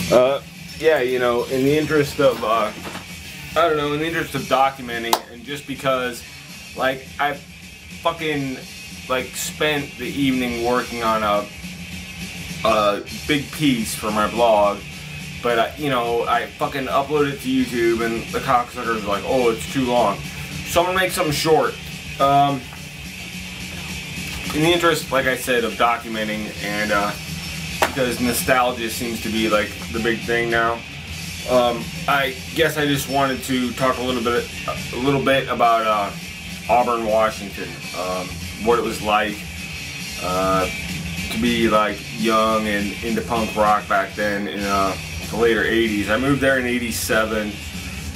Yeah, you know, in the interest of, I don't know, in the interest of documenting, and just because, like, I fucking, like, spent the evening working on a big piece for my blog, but, you know, I fucking uploaded it to YouTube, and the cocksuckers were like, oh, it's too long. So I'm gonna make something short. In the interest, like I said, of documenting, and, because nostalgia seems to be like the big thing now. I guess I just wanted to talk a little bit about Auburn, Washington. What it was like to be like young and into punk rock back then in the later '80s. I moved there in '87.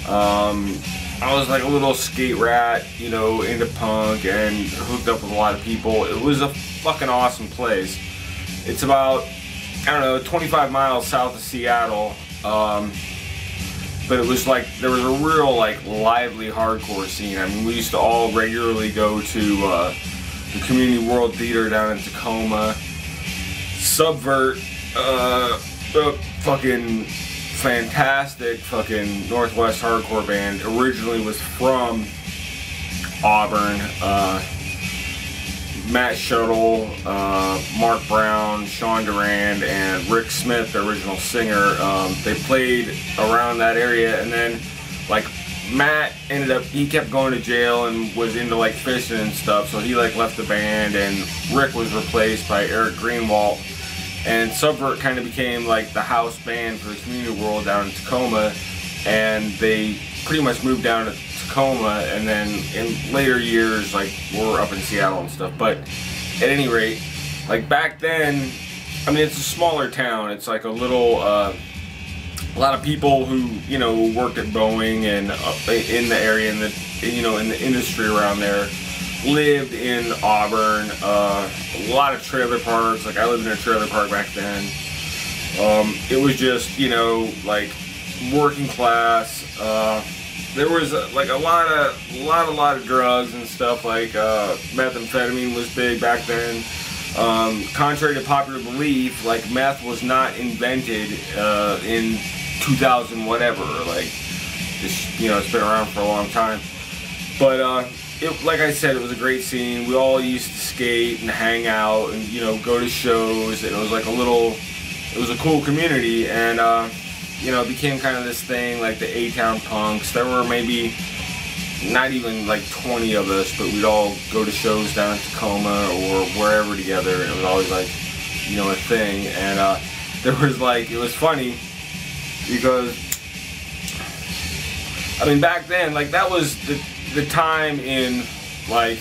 I was like a little skate rat, you know, into punk and hooked up with a lot of people. It was a fucking awesome place. It's about, I don't know, 25 miles south of Seattle, but it was like, there was a real like lively hardcore scene. I mean, we used to all regularly go to the Community World Theater down in Tacoma. Subvert, a fucking fantastic fucking Northwest hardcore band, originally was from Auburn. Matt Shuttle, Mark Brown, Sean Durand, and Rick Smith, the original singer. They played around that area, and then like Matt ended up, he kept going to jail and was into like fishing and stuff, so he like left the band, and Rick was replaced by Eric Greenwald, and Subvert kind of became like the house band for the Community World down in Tacoma, and they pretty much moved down to Tacoma, and then in later years like we're up in Seattle and stuff. But at any rate, like back then, I mean, it's a smaller town. It's like a little a lot of people who, you know, worked at Boeing and in the area, and you know, in the industry around there, lived in Auburn. A lot of trailer parks. Like I lived in a trailer park back then. It was just, you know, like working class. There was like a lot of drugs and stuff. Like methamphetamine was big back then. Contrary to popular belief, like meth was not invented in 2000 whatever. Like, you know, it's been around for a long time. But like I said, it was a great scene. We all used to skate and hang out and, you know, go to shows. And it was like it was a cool community, and you know, it became kind of this thing like the A-Town punks. There were maybe not even like 20 of us, but we'd all go to shows down in Tacoma or wherever together, and it was always like, you know, a thing. And there was like, it was funny because, I mean, back then, like that was the time in like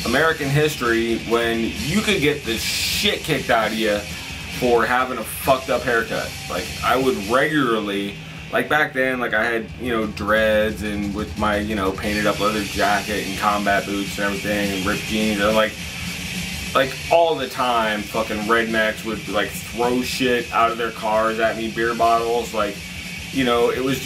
American history when you could get the shit kicked out of you for having a fucked up haircut. Like I would regularly, like back then, like I had, you know, dreads and with my, you know, painted up leather jacket and combat boots and everything and ripped jeans, and like all the time fucking rednecks would like throw shit out of their cars at me, beer bottles, like, you know, it was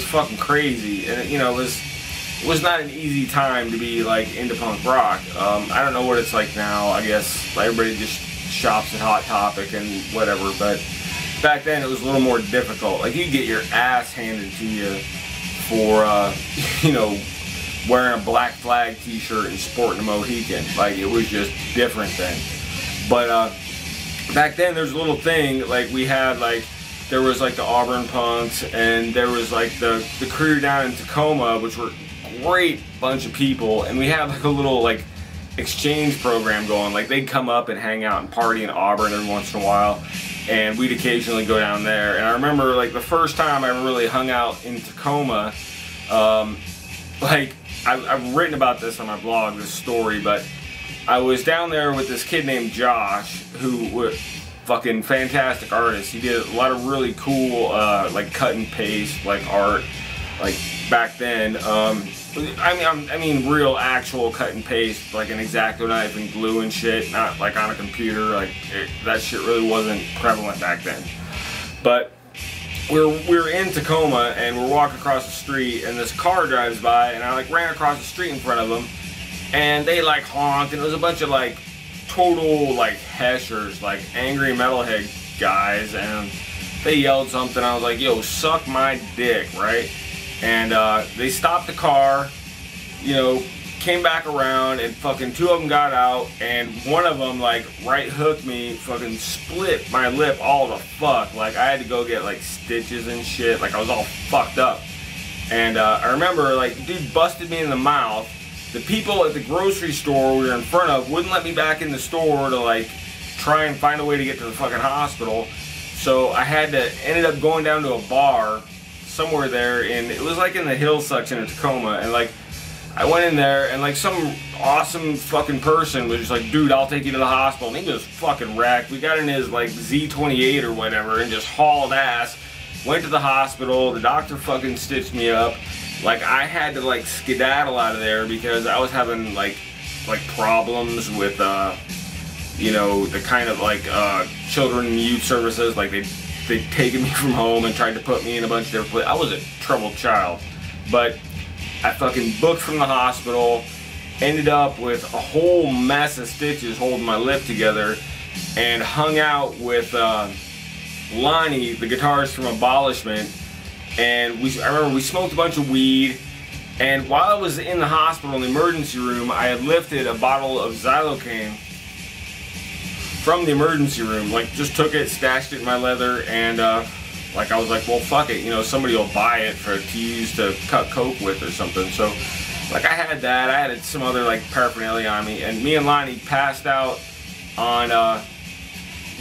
fucking crazy. And you know, it was not an easy time to be like into punk rock. I don't know what it's like now. I guess everybody just shops at Hot Topic and whatever, but back then it was a little more difficult. Like you get your ass handed to you for you know, wearing a Black Flag t-shirt and sporting a Mohican. Like it was just different then. But back then there's a little thing, like we had like, there was like the Auburn punks, and there was like the crew down in Tacoma, which were great bunch of people, and we had like a little like exchange program going. Like they'd come up and hang out and party in Auburn every once in a while, and we'd occasionally go down there. And I remember like the first time I really hung out in Tacoma, like I've written about this on my blog, this story, but I was down there with this kid named Josh, who was fucking fantastic artist. He did a lot of really cool like cut and paste like art, like back then. I mean real actual cut and paste, like an X-Acto knife and glue and shit, not like on a computer. Like that shit really wasn't prevalent back then. But we're in Tacoma, and we're walking across the street, and this car drives by, and I like ran across the street in front of them, and they like honked, and it was a bunch of like total like heshers, like angry metalhead guys, and they yelled something. I was like, yo, suck my dick, right? And they stopped the car, you know, came back around, and fucking 2 of them got out, and one of them like right hooked me, fucking split my lip all the fuck. Like I had to go get like stitches and shit. Like I was all fucked up. And I remember like dude busted me in the mouth. The people at the grocery store we were in front of wouldn't let me back in the store to like try and find a way to get to the fucking hospital. So I ended up going down to a bar somewhere there, and it was like in the hill section of Tacoma, and like I went in there, and like some awesome fucking person was just like, dude, I'll take you to the hospital. And he was fucking wrecked. We got in his like Z28 or whatever and just hauled ass. Went to the hospital. The doctor fucking stitched me up. Like I had to like skedaddle out of there because I was having like problems with you know, the kind of like children and youth services. Like they'd taken me from home and tried to put me in a bunch of different places. I was a troubled child, but I fucking booked from the hospital, ended up with a whole mess of stitches holding my lip together, and hung out with Lonnie, the guitarist from Abolishment, and I remember we smoked a bunch of weed, and while I was in the hospital in the emergency room, I had lifted a bottle of xylocaine from the emergency room, like just took it, stashed it in my leather, and like I was like, well, fuck it, you know, somebody will buy it to use to cut coke with or something. So like I had that, I had some other like paraphernalia on me, and me and Lonnie passed out on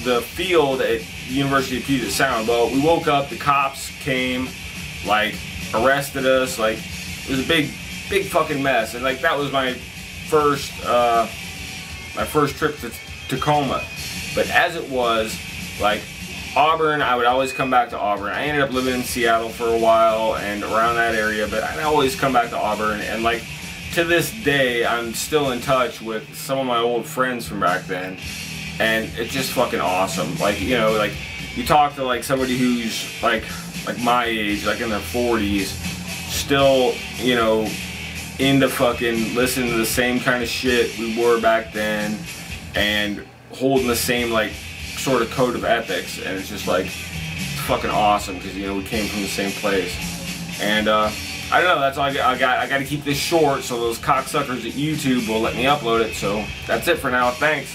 the field at the University of Puget Sound. Well, we woke up, the cops came, like arrested us, like it was a big fucking mess, and like that was my first trip to Tacoma. But as it was, like Auburn, I would always come back to Auburn. I ended up living in Seattle for a while and around that area, but I'd always come back to Auburn, and like to this day I'm still in touch with some of my old friends from back then, and it's just fucking awesome. Like, you know, like you talk to like somebody who's like my age, like in their 40s, still, you know, into fucking listening to the same kind of shit we were back then, and holding the same like sort of code of ethics, and it's just like it's fucking awesome because, you know, we came from the same place. And I don't know, that's all I got. I got to keep this short so those cocksuckers at YouTube will let me upload it. So that's it for now. Thanks.